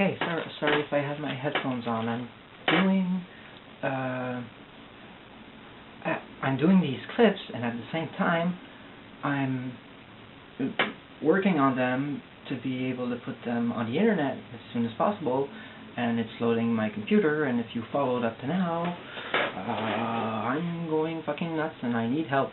Okay, sorry if I have my headphones on. I'm doing these clips, and at the same time, I'm working on them to be able to put them on the internet as soon as possible, and it's loading my computer, and if you followed up to now, I'm going fucking nuts and I need help.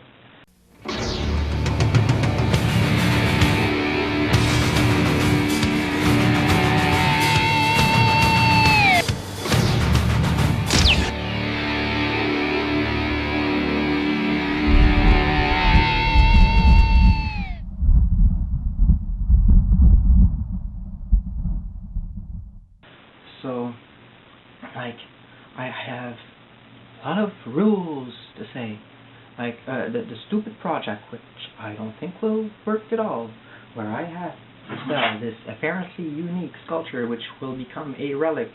So, like, I have a lot of rules to say. Like, the stupid project, which I don't think will work at all, where I have to sell this apparently unique sculpture which will become a relic,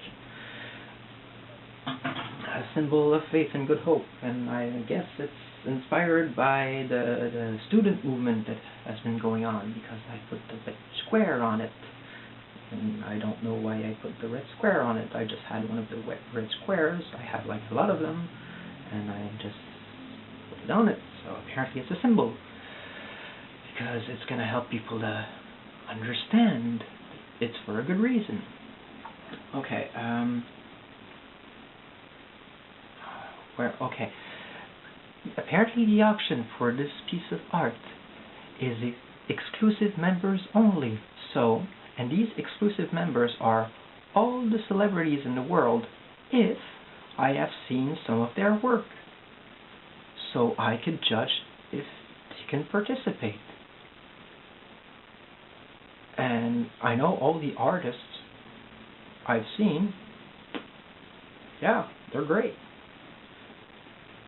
a symbol of faith and good hope, and I guess it's inspired by the student movement that has been going on, because I put the red square on it. And I don't know why I put the red square on it. I just had one of the red squares. I have like a lot of them, and I just put it on it. So apparently it's a symbol, because it's going to help people to understand it's for a good reason. Okay, okay. Apparently the auction for this piece of art is exclusive members only. So, and these exclusive members are all the celebrities in the world if I have seen some of their work. So I could judge if they can participate. And I know all the artists I've seen, yeah, they're great.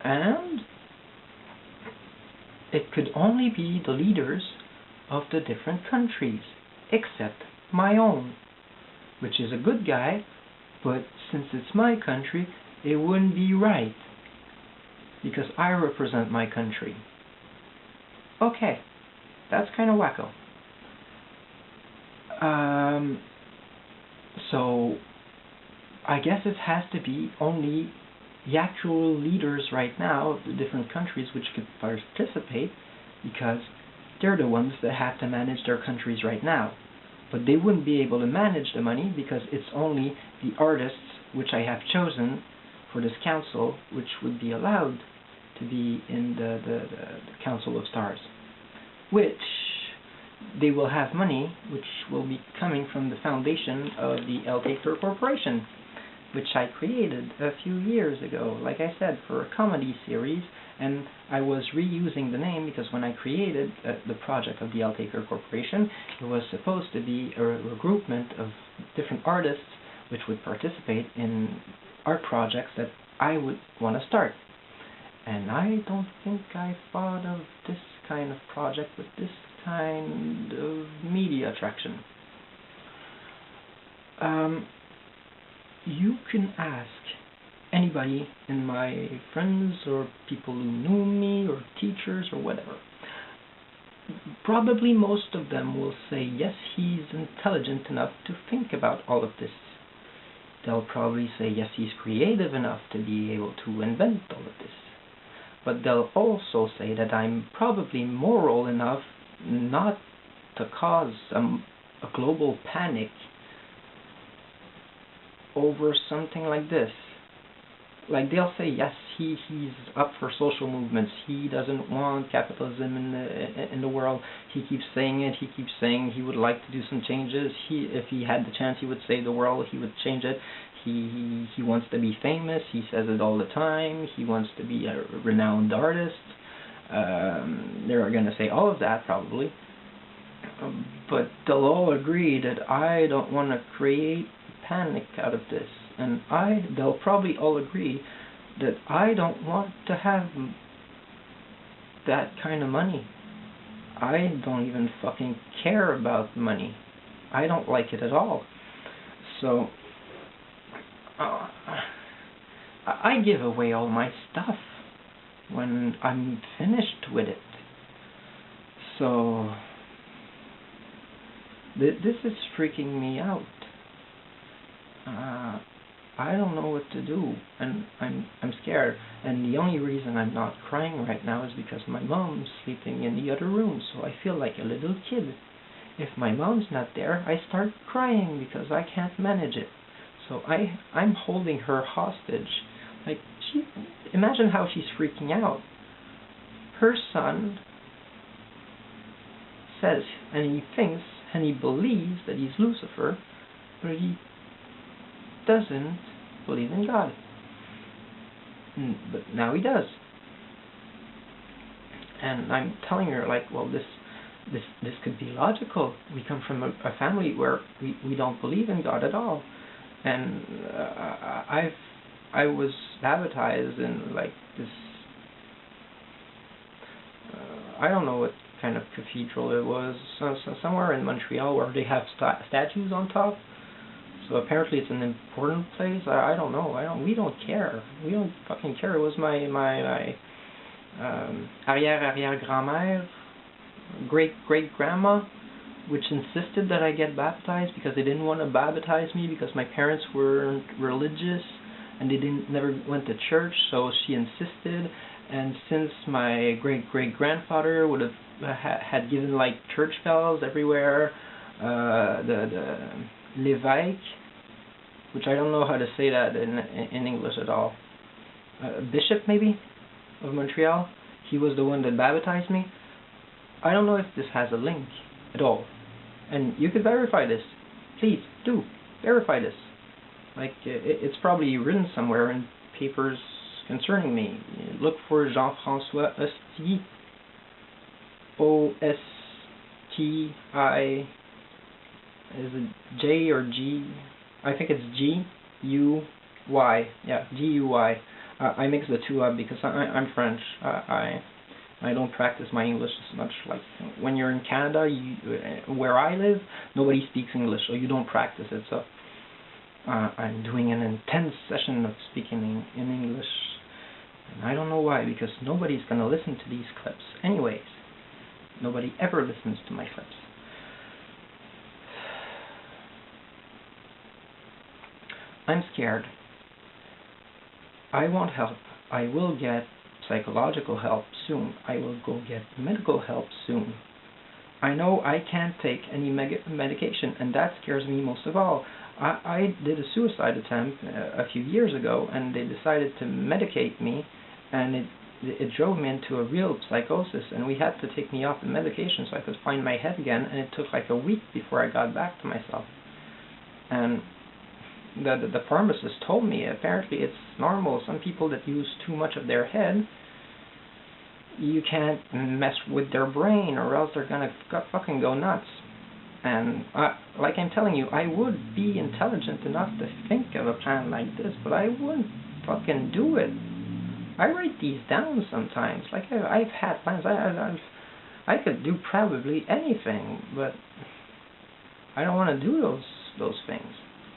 And it could only be the leaders of the different countries, except my own, which is a good guy, but since it's my country, it wouldn't be right, because I represent my country. Okay, that's kind of wacko. So, I guess it has to be only the actual leaders right now of the different countries which could participate, because they're the ones that have to manage their countries right now. But they wouldn't be able to manage the money because it's only the artists which I have chosen for this council which would be allowed to be in the Council of Stars, which they will have money which will be coming from the foundation of the Lucifer Corporation, which I created a few years ago, like I said, for a comedy series, and I was reusing the name because when I created the project of the Lucifer Corporation, it was supposed to be a regroupment of different artists which would participate in art projects that I would want to start. And I don't think I thought of this kind of project with this kind of media attraction. You can ask anybody in my friends or people who knew me or teachers or whatever. Probably most of them will say, yes, he's intelligent enough to think about all of this. They'll probably say, yes, he's creative enough to be able to invent all of this. But they'll also say that I'm probably moral enough not to cause a global panic over something like this. Like, they'll say, yes, he's up for social movements. He doesn't want capitalism in the world. He keeps saying it. He keeps saying he would like to do some changes. If he had the chance, he would save the world. He would change it. He wants to be famous. He says it all the time. He wants to be a renowned artist. They're going to say all of that, probably. But they'll all agree that I don't want to create panic out of this. And they'll probably all agree that I don't want to have that kind of money. I don't even fucking care about money. I don't like it at all. So, I give away all my stuff when I'm finished with it. So, this is freaking me out. I don't know what to do, and I'm scared. And the only reason I'm not crying right now is because my mom's sleeping in the other room, so I feel like a little kid. If my mom's not there, I start crying because I can't manage it. So I'm holding her hostage. Like, imagine how she's freaking out. Her son says, and he thinks, and he believes that he's Lucifer, but he doesn't believe in God. But now he does. And I'm telling her, like, well, this could be logical. We come from a family where we don't believe in God at all. And I was baptized in, like, this, I don't know what kind of cathedral it was, somewhere in Montreal where they have statues on top. So apparently it's an important place. I don't know. We don't care. We don't fucking care. It was my arrière-arrière-grand-mère, great-great-grandma, which insisted that I get baptized because they didn't want to baptize me because my parents weren't religious and they never went to church, so she insisted. And since my great-great-grandfather would have had given, like, church bells everywhere, the l'évêque, which I don't know how to say that in English at all, bishop maybe of Montreal, he was the one that baptized me. I don't know if this has a link at all, and you could verify this. Please do verify this. Like, it's probably written somewhere in papers concerning me. Look for Jean-François Osti, O-S-T-I, is it J or G? I think it's G-U-Y. Yeah, G-U-Y. I mix the two up because I'm French. I don't practice my English as much. Like, when you're in Canada, where I live, nobody speaks English, so you don't practice it. So I'm doing an intense session of speaking in English. And I don't know why, because nobody's going to listen to these clips. Anyways, nobody ever listens to my clips. I'm scared. I want help. I will get psychological help soon. I will go get medical help soon. I know I can't take any medication, and that scares me most of all. I did a suicide attempt a few years ago, and they decided to medicate me, and it drove me into a real psychosis, and we had to take me off the medication so I could find my head again, and it took like a week before I got back to myself. And the pharmacist told me apparently it's normal. Some people that use too much of their head, you can't mess with their brain or else they're gonna fucking go nuts. And like I'm telling you, I would be intelligent enough to think of a plan like this, but I wouldn't fucking do it. I write these down sometimes. Like, I've had plans. I could do probably anything, but I don't want to do those things.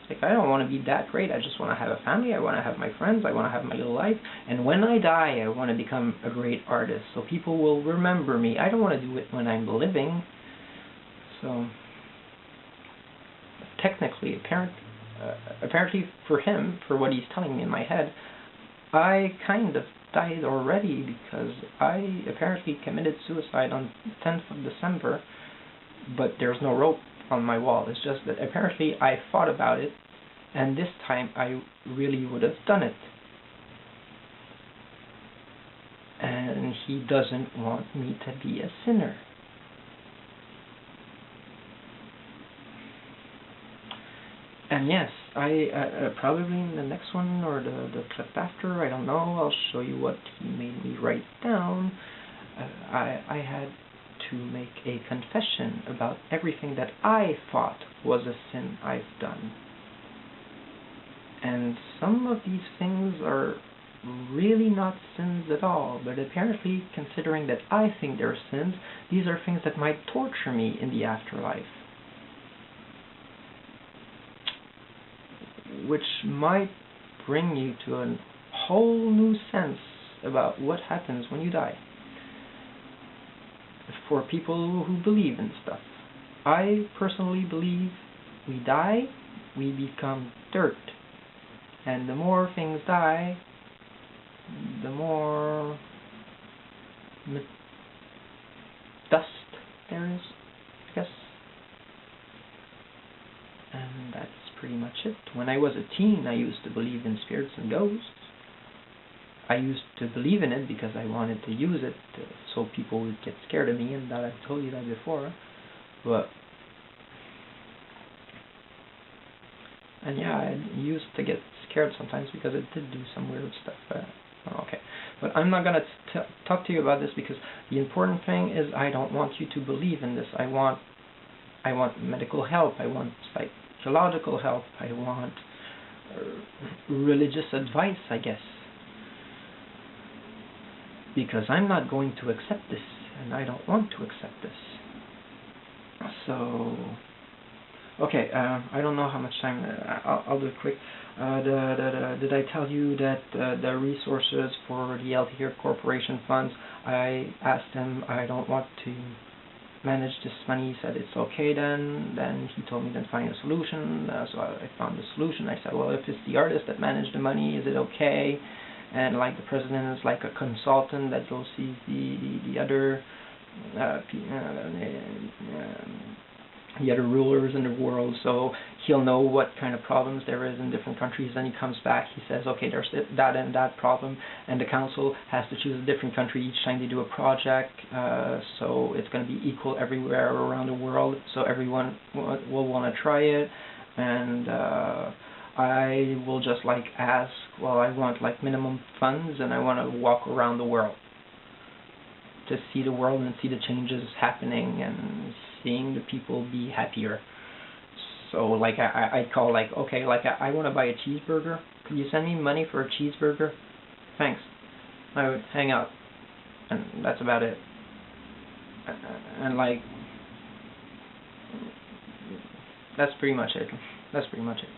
Like, I don't want to be that great. I just want to have a family. I want to have my friends. I want to have my little life. And when I die, I want to become a great artist so people will remember me. I don't want to do it when I'm living. So, technically, apparently for him, for what he's telling me in my head, I kind of died already because I apparently committed suicide on the 10th of December, but there's no rope on my wall. It's just that apparently I thought about it, and this time I really would have done it. And he doesn't want me to be a sinner. And yes, I probably in the next one or the clip after, I don't know, I'll show you what he made me write down. I had to make a confession about everything that I thought was a sin I've done. And some of these things are really not sins at all, but apparently, considering that I think they're sins, these are things that might torture me in the afterlife. Which might bring you to a whole new sense about what happens when you die. For people who believe in stuff. I personally believe we die, we become dirt. And the more things die, the more dust there is, I guess. And that's pretty much it. When I was a teen, I used to believe in spirits and ghosts. I used to believe in it because I wanted to use it so people would get scared of me, and that I've told you that before. And yeah, I used to get scared sometimes because it did do some weird stuff. Okay, but I'm not gonna talk to you about this, because the important thing is I don't want you to believe in this. I want medical help. I want psychological help. I want religious advice, I guess. Because I'm not going to accept this, and I don't want to accept this. So, okay, I don't know how much time, I'll do it quick. Did I tell you that the resources for the Healthier Corporation funds, I asked him, I don't want to manage this money. He said it's okay then he told me then find a solution. So I found the solution. I said, well, if it's the artist that managed the money, is it okay? And like the president is like a consultant that goes see the other the other rulers in the world, so he'll know what kind of problems there is in different countries. Then he comes back, he says, okay, there's that and that problem, and the council has to choose a different country each time they do a project, so it's going to be equal everywhere around the world, so everyone will want to try it. And I will just like ask, well, I want like minimum funds, and I want to walk around the world to see the world and see the changes happening and seeing the people be happier. So like I call like, okay, like I want to buy a cheeseburger. Could you send me money for a cheeseburger? Thanks. I would hang out, and that's about it. And like, that's pretty much it. That's pretty much it.